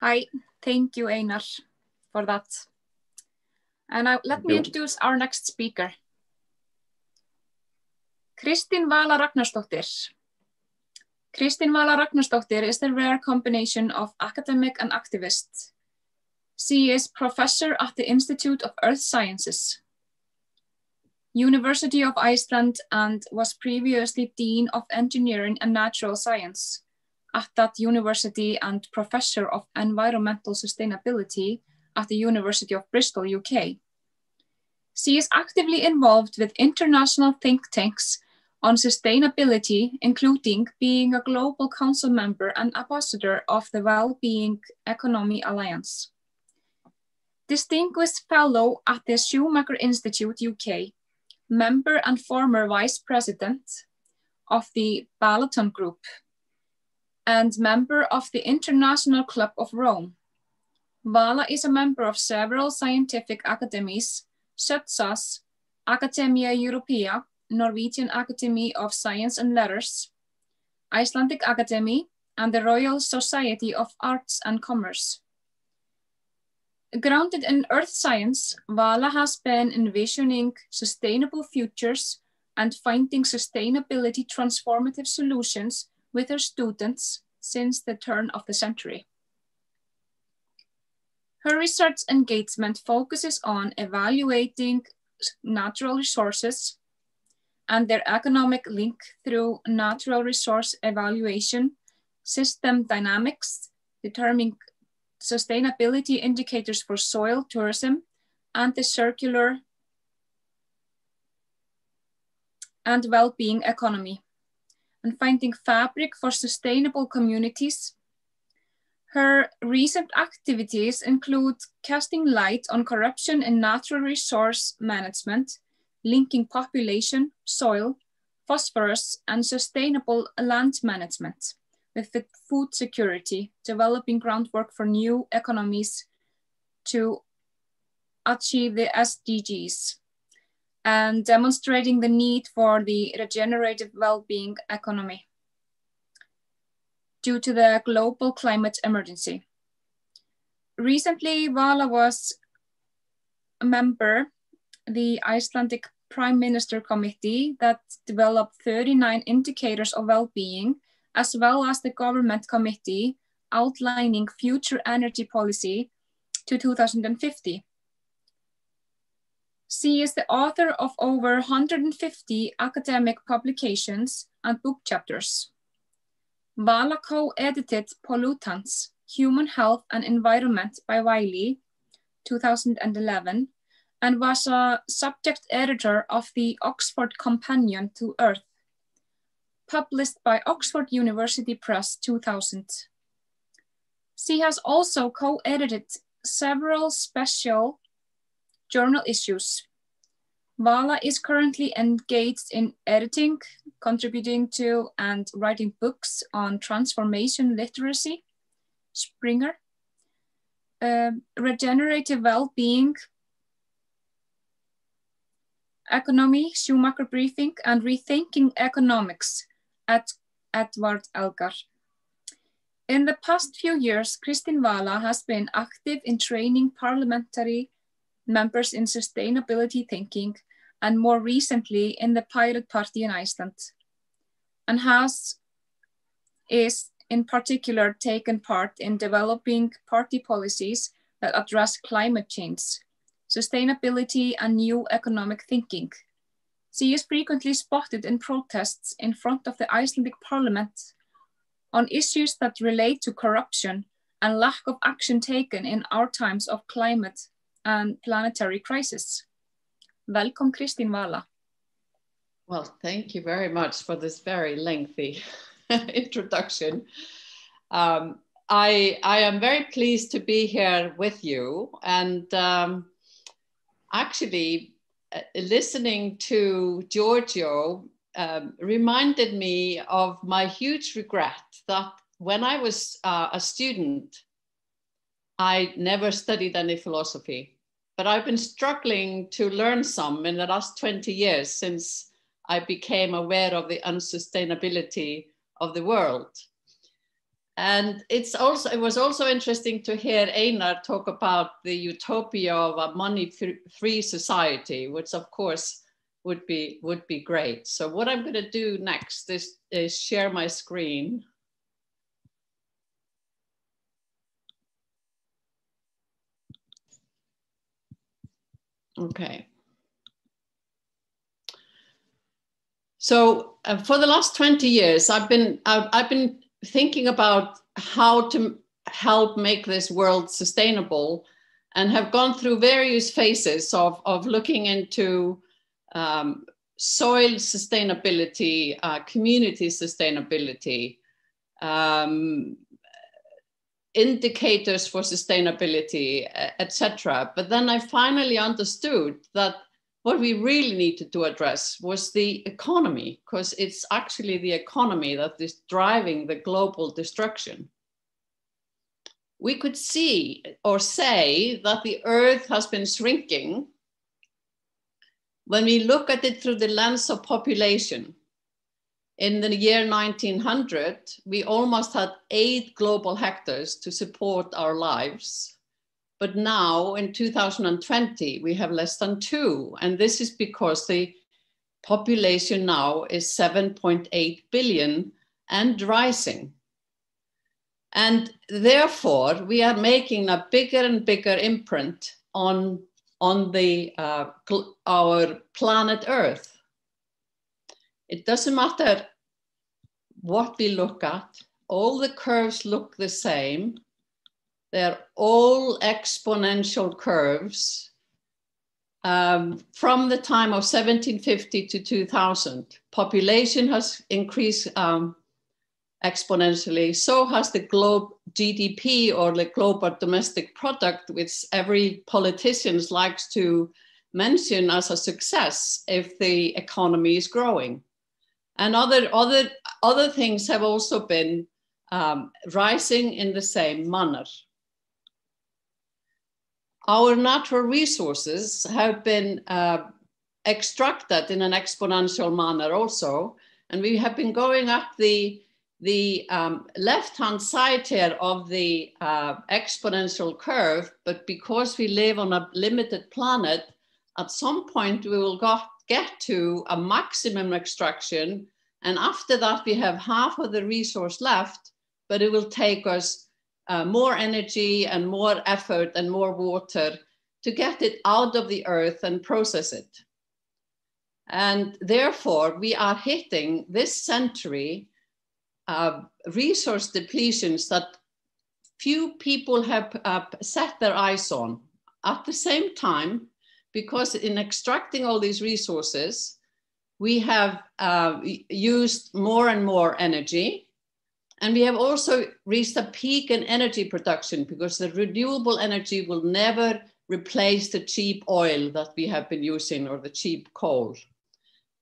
Hi, thank you, Einar, for that. And let me introduce our next speaker. Kristín Vala Ragnarsdóttir. Kristín Vala Ragnarsdóttir is the rare combination of academic and activist. She is professor at the Institute of Earth Sciences, University of Iceland, and was previously Dean of Engineering and Natural Science at that university and Professor of Environmental Sustainability at the University of Bristol, UK. She is actively involved with international think tanks on sustainability, including being a global council member and ambassador of the Wellbeing Economy Alliance. Distinguished Fellow at the Schumacher Institute, UK, member and former Vice President of the Balaton Group, and member of the International Club of Rome. Vala is a member of several scientific academies, such as Academia Europaea, Norwegian Academy of Science and Letters, Icelandic Academy, and the Royal Society of Arts and Commerce. Grounded in earth science, Vala has been envisioning sustainable futures and finding sustainability transformative solutions with her students since the turn of the century. Her research engagement focuses on evaluating natural resources and their economic link through natural resource evaluation, system dynamics, determining sustainability indicators for soil tourism, and the circular and well-being economy, and finding fabric for sustainable communities. Her recent activities include casting light on corruption in natural resource management, linking population, soil, phosphorus, and sustainable land management with food security, developing groundwork for new economies to achieve the SDGs, and demonstrating the need for the regenerative well-being economy due to the global climate emergency. Recently, Vala was a member of the Icelandic Prime Minister Committee that developed 39 indicators of well-being, as well as the government committee outlining future energy policy to 2050. She is the author of over 150 academic publications and book chapters. Vala co-edited Pollutants, Human Health and Environment by Wiley, 2011, and was a subject editor of the Oxford Companion to Earth, published by Oxford University Press 2000. She has also co-edited several special journal issues. Vala is currently engaged in editing, contributing to and writing books on transformation literacy, Springer, regenerative well-being, economy, Schumacher briefing, and rethinking economics at Edward Elgar. In the past few years, Kristín Vala has been active in training parliamentary members in sustainability thinking, and more recently in the Pirate Party in Iceland, and is in particular taken part in developing party policies that address climate change, sustainability, and new economic thinking. She is frequently spotted in protests in front of the Icelandic Parliament on issues that relate to corruption and lack of action taken in our times of climate and planetary crisis. Welcome, Kristín Vala. Well, thank you very much for this very lengthy introduction. I am very pleased to be here with you, and actually listening to Giorgio reminded me of my huge regret that when I was a student, I never studied any philosophy. But I've been struggling to learn some in the last 20 years since I became aware of the unsustainability of the world. And it was also interesting to hear Einar talk about the utopia of a money-free society, which of course would be great. So what I'm going to do next is share my screen. Okay. So for the last 20 years, I've been thinking about how to help make this world sustainable, and have gone through various phases of looking into soil sustainability, community sustainability, indicators for sustainability, etc. But then I finally understood that what we really needed to address was the economy, because it's actually the economy that is driving the global destruction. We could see or say that the Earth has been shrinking when we look at it through the lens of population. In the year 1900, we almost had 8 global hectares to support our lives. But now in 2020, we have less than 2. And this is because the population now is 7.8 billion and rising. And therefore, we are making a bigger and bigger imprint on our planet Earth. It doesn't matter what we look at, all the curves look the same. They're all exponential curves from the time of 1750 to 2000. Population has increased exponentially, so has the global GDP, or the global domestic product, which every politician likes to mention as a success if the economy is growing. And other things have also been rising in the same manner. Our natural resources have been extracted in an exponential manner also, and we have been going up the left-hand side here of the exponential curve, but because we live on a limited planet, at some point we will get to a maximum extraction, and after that we have half of the resource left, but it will take us more energy and more effort and more water to get it out of the earth and process it. And therefore, we are hitting this century resource depletions that few people have set their eyes on. At the same time, because in extracting all these resources, we have used more and more energy. And we have also reached a peak in energy production, because the renewable energy will never replace the cheap oil that we have been using, or the cheap coal.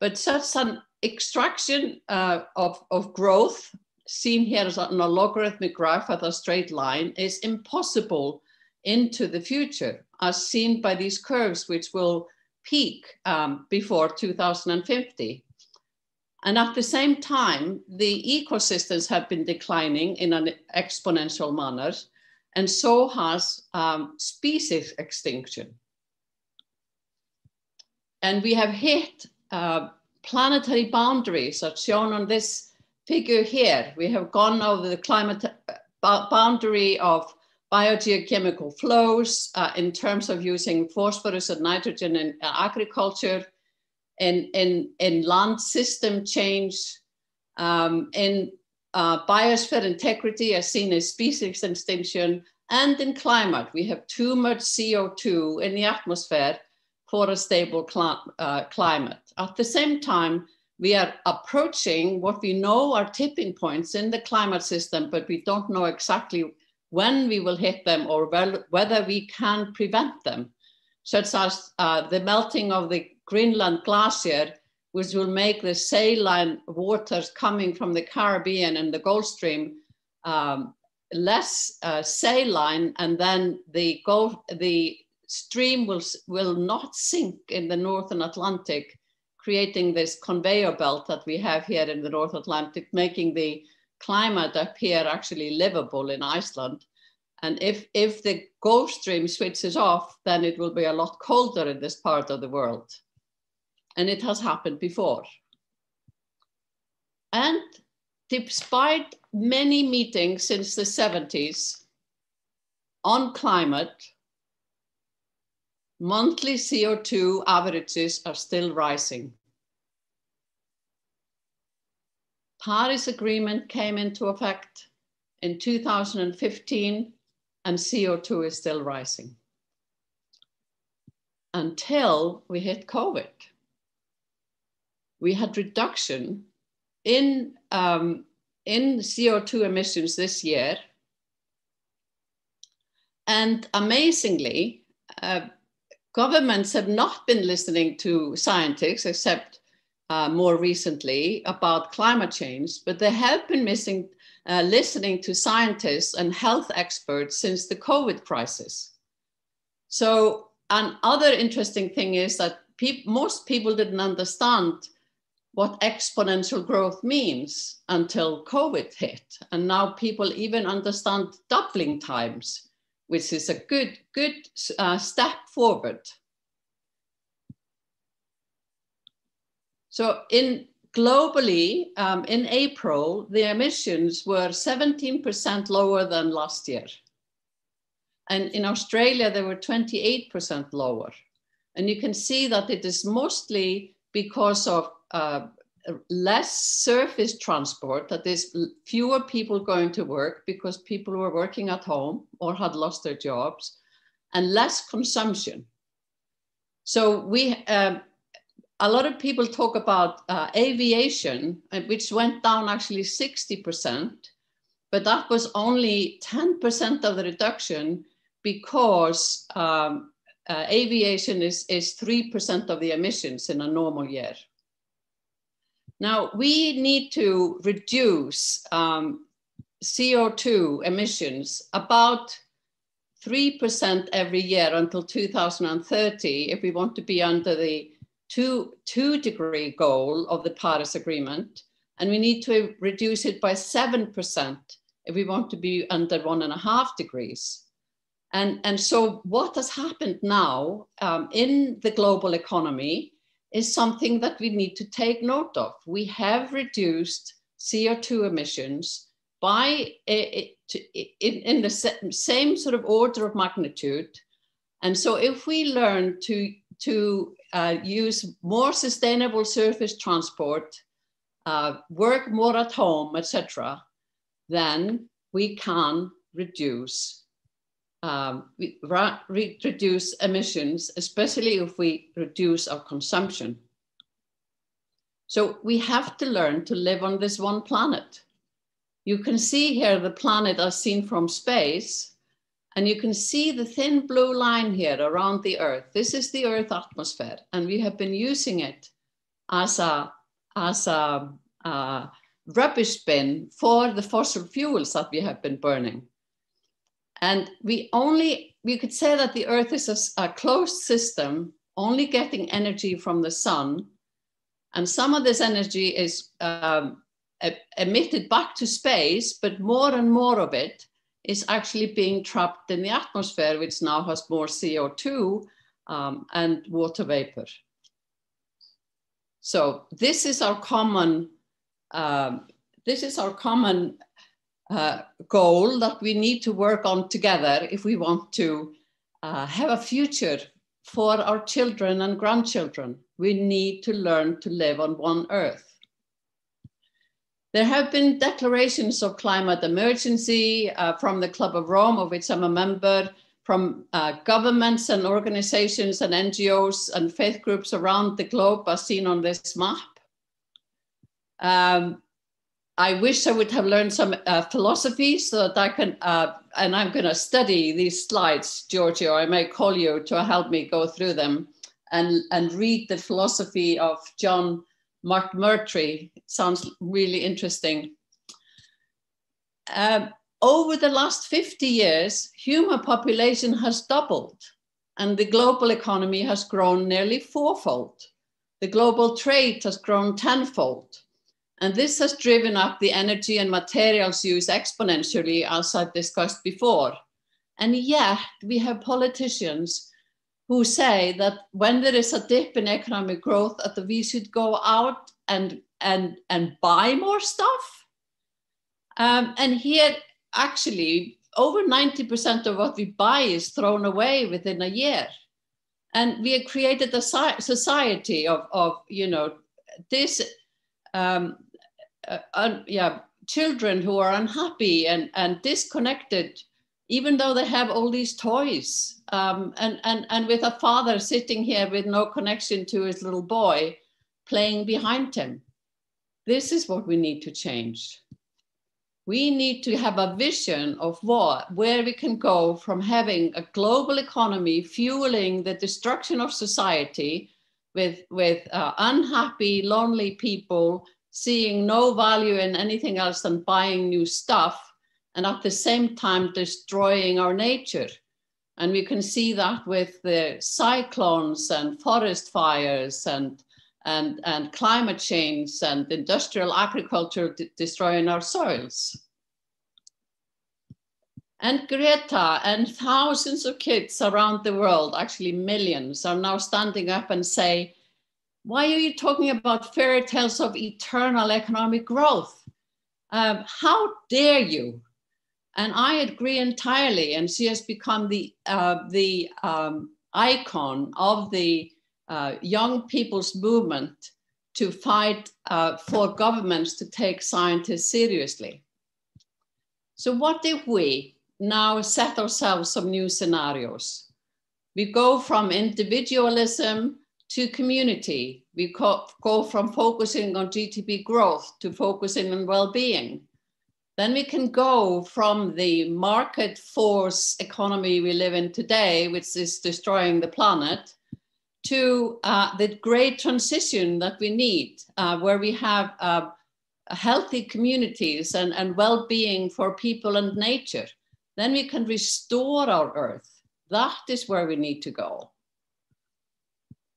But such an extraction of growth, seen here as on a logarithmic graph at a straight line, is impossible into the future, as seen by these curves, which will peak before 2050. And at the same time, the ecosystems have been declining in an exponential manner, and so has species extinction. And we have hit planetary boundaries, as shown on this figure here. We have gone over the climate boundary of biogeochemical flows in terms of using phosphorus and nitrogen in agriculture, in land system change, in biosphere integrity as seen as species extinction, and in climate. We have too much CO2 in the atmosphere for a stable climate. At the same time, we are approaching what we know are tipping points in the climate system, but we don't know exactly when we will hit them or whether we can prevent them, such as the melting of the Greenland glacier, which will make the saline waters coming from the Caribbean and the Gulf Stream less saline, and then the stream will not sink in the Northern Atlantic, creating this conveyor belt that we have here in the North Atlantic, making the climate appear actually livable in Iceland. And if the Gulf Stream switches off, then it will be a lot colder in this part of the world. And it has happened before. And despite many meetings since the 70s on climate, monthly CO2 averages are still rising. Paris Agreement came into effect in 2015, and CO2 is still rising until we hit COVID. We had reduction in CO2 emissions this year. And amazingly, governments have not been listening to scientists, except more recently about climate change, but they have been listening to scientists and health experts since the COVID crisis. So another interesting thing is that most people didn't understand what exponential growth means until COVID hit. And now people even understand doubling times, which is a good step forward. So globally, in April, the emissions were 17% lower than last year. And in Australia, they were 28% lower. And you can see that it is mostly because of less surface transport, that is fewer people going to work because people were working at home or had lost their jobs, and less consumption. So a lot of people talk about aviation, which went down actually 60%, but that was only 10% of the reduction because aviation is 3% of the emissions in a normal year. Now, we need to reduce CO2 emissions about 3% every year until 2030 if we want to be under the 2-degree goal of the Paris Agreement. And we need to reduce it by 7% if we want to be under 1.5 degrees. And so what has happened now in the global economy is something that we need to take note of. We have reduced CO2 emissions by in the same sort of order of magnitude. And so if we learn to use more sustainable surface transport, work more at home, etc., then we can reduce reduce emissions, especially if we reduce our consumption. So we have to learn to live on this one planet. You can see here the planet as seen from space, and you can see the thin blue line here around the Earth. This is the Earth atmosphere, and we have been using it as a rubbish bin for the fossil fuels that we have been burning. And we could say that the Earth is a closed system, only getting energy from the sun. And some of this energy is emitted back to space, but more and more of it is actually being trapped in the atmosphere, which now has more CO2 and water vapor. So this is our common goal that we need to work on together if we want to have a future for our children and grandchildren. We need to learn to live on one Earth. There have been declarations of climate emergency from the Club of Rome, of which I'm a member, from governments and organizations and NGOs and faith groups around the globe, as seen on this map. I wish I would have learned some philosophy so that I can, and I'm going to study these slides, Giorgio. I may call you to help me go through them and read the philosophy of John McMurtry. It sounds really interesting. Over the last 50 years, human population has doubled and the global economy has grown nearly fourfold. The global trade has grown tenfold. And this has driven up the energy and materials use exponentially, as I've discussed before. And yet we have politicians who say that when there is a dip in economic growth, that we should go out and buy more stuff. And here, actually, over 90% of what we buy is thrown away within a year. And we have created a society of you know, this, children who are unhappy and disconnected, even though they have all these toys, and with a father sitting here with no connection to his little boy playing behind him. This is what we need to change. We need to have a vision of where we can go from having a global economy fueling the destruction of society with unhappy, lonely people seeing no value in anything else than buying new stuff, and at the same time destroying our nature. And we can see that with the cyclones and forest fires and climate change and industrial agriculture destroying our soils. And Greta and thousands of kids around the world, actually millions, are now standing up and say, why are you talking about fairy tales of eternal economic growth? How dare you? And I agree entirely. And she has become the icon of the young people's movement to fight for governments to take scientists seriously. So what if we now set ourselves some new scenarios? We go from individualism to community. We go from focusing on GDP growth to focusing on well-being. Then we can go from the market force economy we live in today, which is destroying the planet, to the great transition that we need, where we have healthy communities and well-being for people and nature. Then we can restore our earth. That is where we need to go.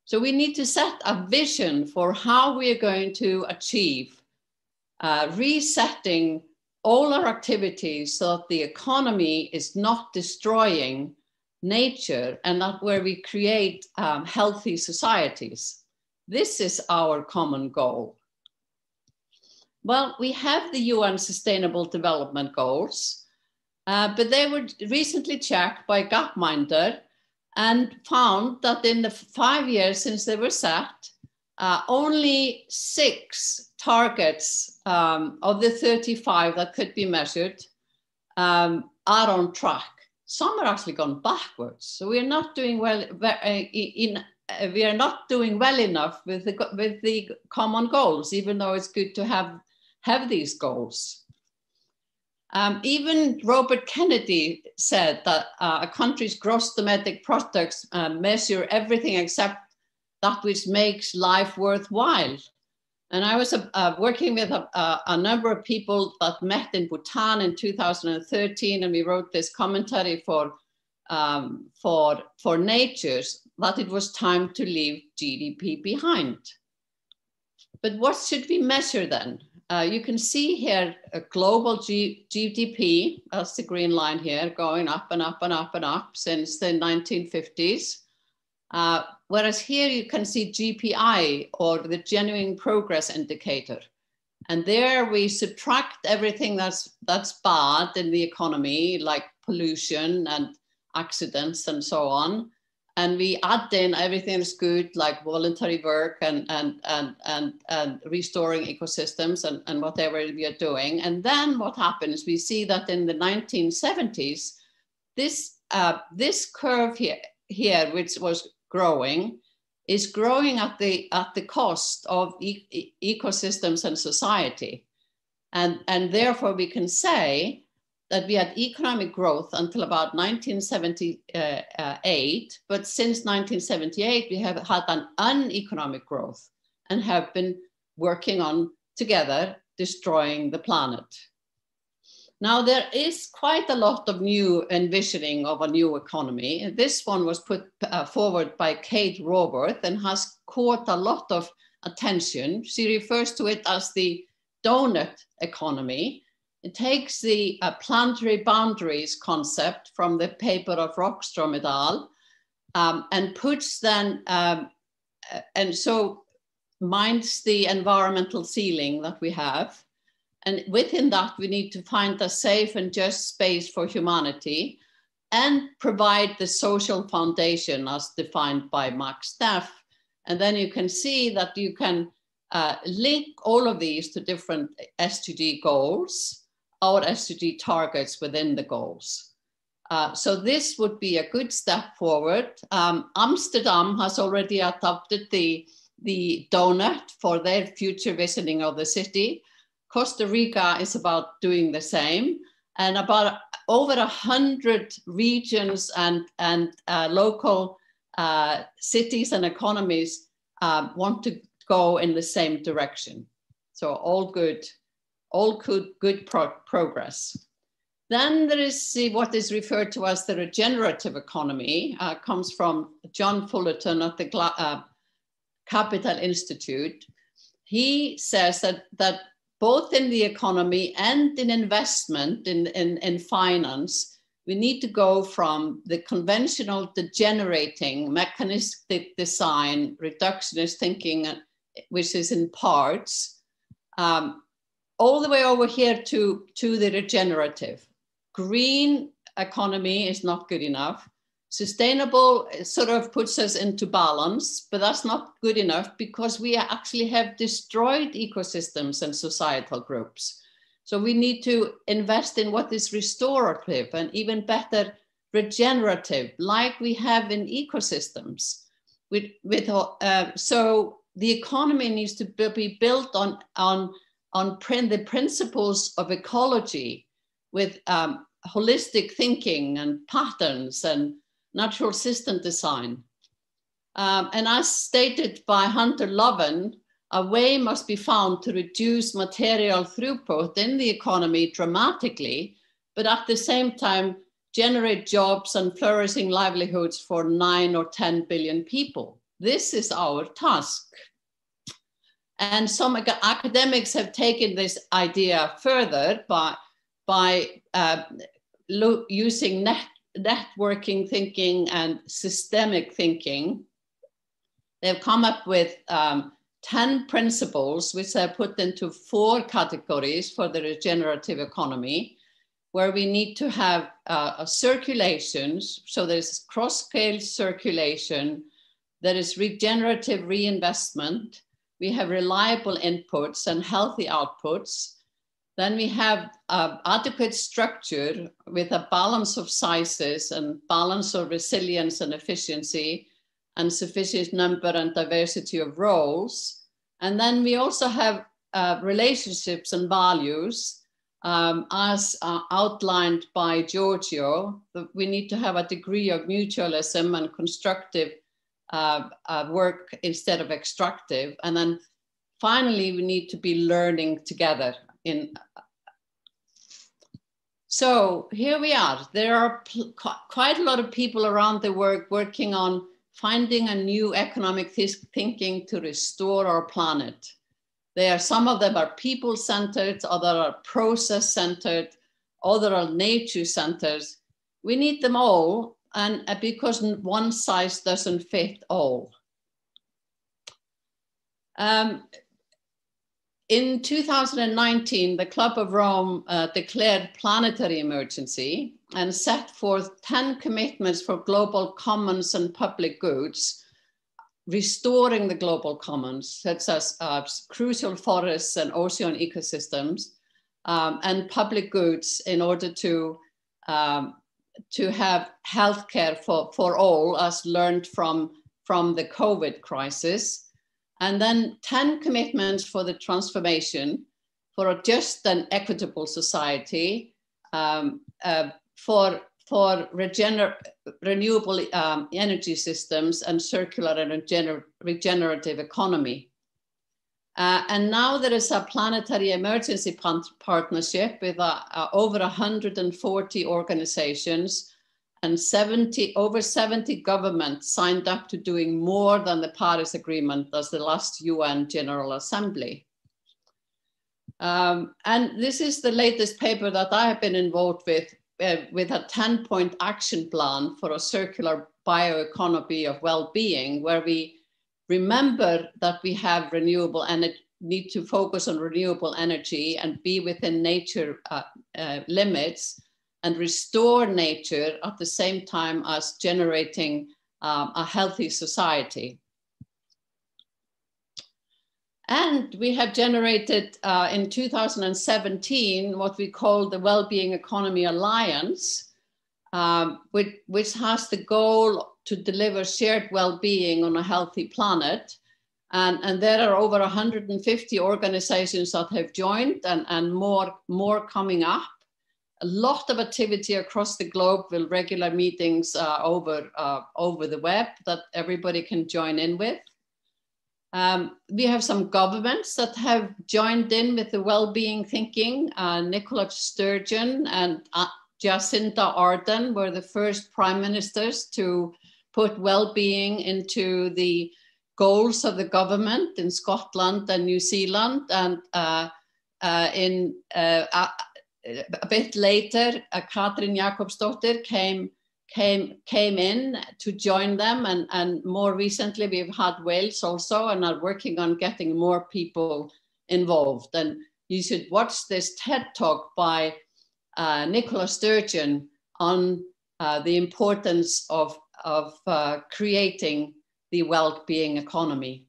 So we need to set a vision for how we are going to achieve resetting all our activities so that the economy is not destroying nature, and that where we create healthy societies. This is our common goal. Well, we have the UN Sustainable Development Goals, but they were recently checked by Gapminder and found that in the 5 years since they were set, only 6 targets of the 35 that could be measured are on track. Some are actually gone backwards. So we are not doing well. We are not doing well enough with the common goals, even though it's good to have these goals. Even Robert Kennedy said that a country's gross domestic products measure everything except that which makes life worthwhile. And I was working with a number of people that met in Bhutan in 2013, and we wrote this commentary for Natures, that it was time to leave GDP behind. But what should we measure then? You can see here a global GDP, that's the green line here, going up and up and up and up since the 1950s. Whereas here you can see GPI, or the Genuine Progress Indicator. And there we subtract everything that's bad in the economy, like pollution and accidents and so on. And we add in everything that's good, like voluntary work and restoring ecosystems and whatever we are doing. And then what happens, we see that in the 1970s, this curve here, which was growing, is growing at the cost of ecosystems and society. And therefore we can say that we had economic growth until about 1978, but since 1978, we have had an uneconomic growth and have been working on together destroying the planet. Now, there is quite a lot of new envisioning of a new economy. This one was put forward by Kate Raworth and has caught a lot of attention. She refers to it as the donut economy. It takes the planetary boundaries concept from the paper of Rockstrom et al. And puts then, and so minds the environmental ceiling that we have. And within that, we need to find a safe and just space for humanity and provide the social foundation as defined by Max Staff. And then you can see that you can link all of these to different SDG goals or SDG targets within the goals. So this would be a good step forward. Amsterdam has already adopted the donut for their future visioning of the city. Costa Rica is about doing the same, and about over 100 regions and local cities and economies want to go in the same direction. So all good progress. Then there is what is referred to as the regenerative economy, comes from John Fullerton at the Capital Institute. He says that both in the economy and in investment, in finance, we need to go from the conventional degenerating mechanistic design, reductionist thinking, which is in parts, all the way over here to the regenerative. Green economy is not good enough. Sustainable sort of puts us into balance, but that's not good enough because we actually have destroyed ecosystems and societal groups. So we need to invest in what is restorative and even better regenerative, like we have in ecosystems. So the economy needs to be built on the principles of ecology with holistic thinking and patterns and natural system design. And as stated by Hunter Loven, a way must be found to reduce material throughput in the economy dramatically, but at the same time, generate jobs and flourishing livelihoods for 9 or 10 billion people. This is our task. And some academics have taken this idea further by using networking thinking and systemic thinking. They've come up with 10 principles, which are put into 4 categories for the regenerative economy, where we need to have circulations. So there's cross-scale circulation, there is regenerative reinvestment, we have reliable inputs and healthy outputs. Then we have adequate structure with a balance of sizes and balance of resilience and efficiency and sufficient number and diversity of roles. And then we also have relationships and values as outlined by Giorgio. We need to have a degree of mutualism and constructive work instead of extractive. And then finally, we need to be learning together. So here we are. There are quite a lot of people around the world working on finding a new economic thinking to restore our planet. Some of them are people-centered, others are process-centered, others are nature-centered. We need them all, and because one size doesn't fit all. In 2019, the Club of Rome declared planetary emergency and set forth 10 commitments for global commons and public goods, restoring the global commons, such as crucial forests and ocean ecosystems, and public goods in order to have healthcare for all, as learned from the COVID crisis. And then 10 commitments for the transformation, for a just and equitable society, for renewable energy systems and circular and regenerative economy. And now there is a planetary emergency partnership with over 140 organizations and over 70 governments signed up to doing more than the Paris Agreement as the last UN General Assembly. And this is the latest paper that I have been involved with a 10-point action plan for a circular bioeconomy of well-being, where we remember that we have renewable energy, need to focus on renewable energy and be within nature limits and restore nature at the same time as generating a healthy society. And we have generated in 2017 what we call the Wellbeing Economy Alliance, which has the goal to deliver shared well-being on a healthy planet. And there are over 150 organizations that have joined and more coming up. A lot of activity across the globe with regular meetings over the web that everybody can join in with. We have some governments that have joined in with the well-being thinking. Nicola Sturgeon and Jacinda Ardern were the first prime ministers to put well-being into the goals of the government in Scotland and New Zealand. And a bit later, Katrín Jakobsdóttir came in to join them, and more recently we've had Wales also, and are working on getting more people involved. And you should watch this TED talk by Nicola Sturgeon on the importance of creating the well-being economy.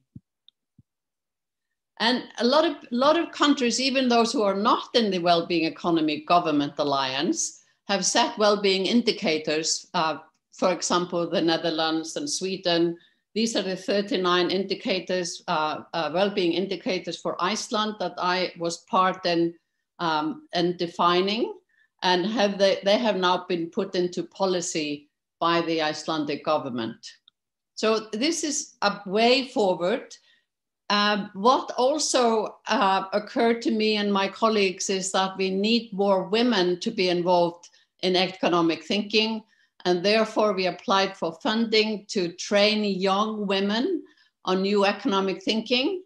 And a lot of countries, even those who are not in the Wellbeing Economy Government Alliance, have set well-being indicators. For example, the Netherlands and Sweden. These are the 39 indicators, well-being indicators for Iceland that I was part in defining, and they have now been put into policy by the Icelandic government. So this is a way forward. What also occurred to me and my colleagues is that we need more women to be involved in economic thinking, and therefore we applied for funding to train young women on new economic thinking.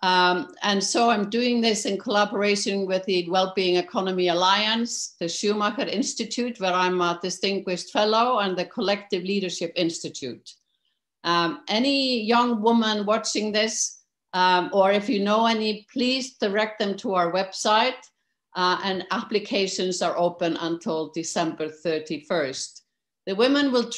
And so I'm doing this in collaboration with the Wellbeing Economy Alliance, the Schumacher Institute, where I'm a distinguished fellow, and the Collective Leadership Institute. Any young woman watching this, or if you know any, please direct them to our website, and applications are open until December 31st. The women will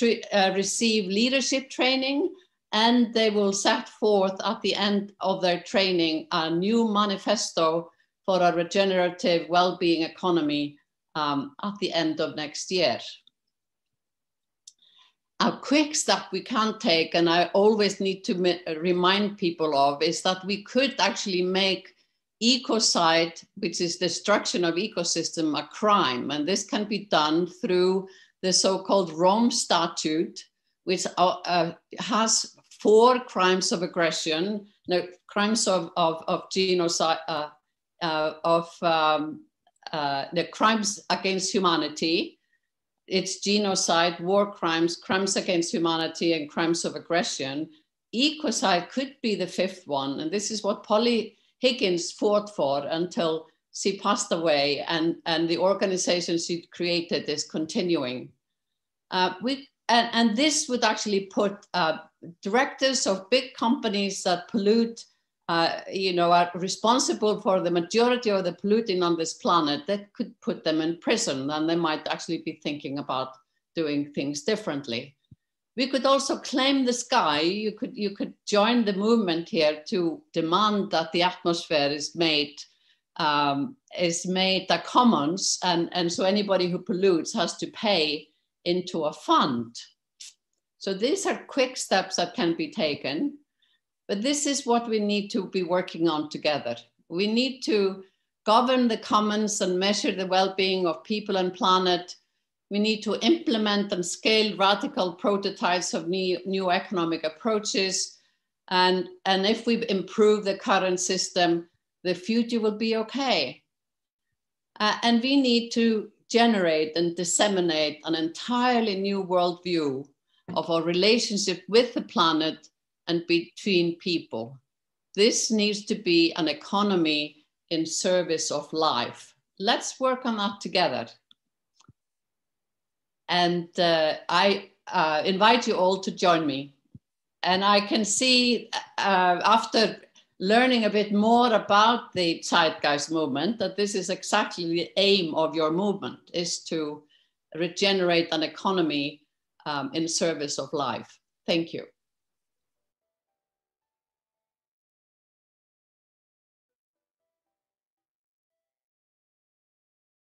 receive leadership training, and they will set forth at the end of their training a new manifesto for a regenerative well-being economy at the end of next year. A quick step we can take, and I always need to remind people of, is that we could actually make ecocide, which is destruction of ecosystem, a crime. And this can be done through the so-called Rome Statute, which has 4 crimes of aggression, crimes of genocide, the crimes against humanity. It's genocide, war crimes, crimes against humanity, and crimes of aggression. Ecocide could be the 5th one, and this is what Polly Higgins fought for until she passed away, and the organization she created is continuing. And this would actually put directors of big companies that pollute, are responsible for the majority of the polluting on this planet, that could put them in prison, and they might actually be thinking about doing things differently. We could also claim the sky. You could join the movement here to demand that the atmosphere is made a commons, and so anybody who pollutes has to pay into a fund. So these are quick steps that can be taken, but this is what we need to be working on together. We need to govern the commons and measure the well-being of people and planet. We need to implement and scale radical prototypes of new economic approaches. And if we improve the current system, the future will be okay. And we need to generate and disseminate an entirely new worldview of our relationship with the planet and between people. This needs to be an economy in service of life. Let's work on that together. And I invite you all to join me. And I can see after learning a bit more about the Zeitgeist movement that this is exactly the aim of your movement, is to regenerate an economy in service of life. Thank you.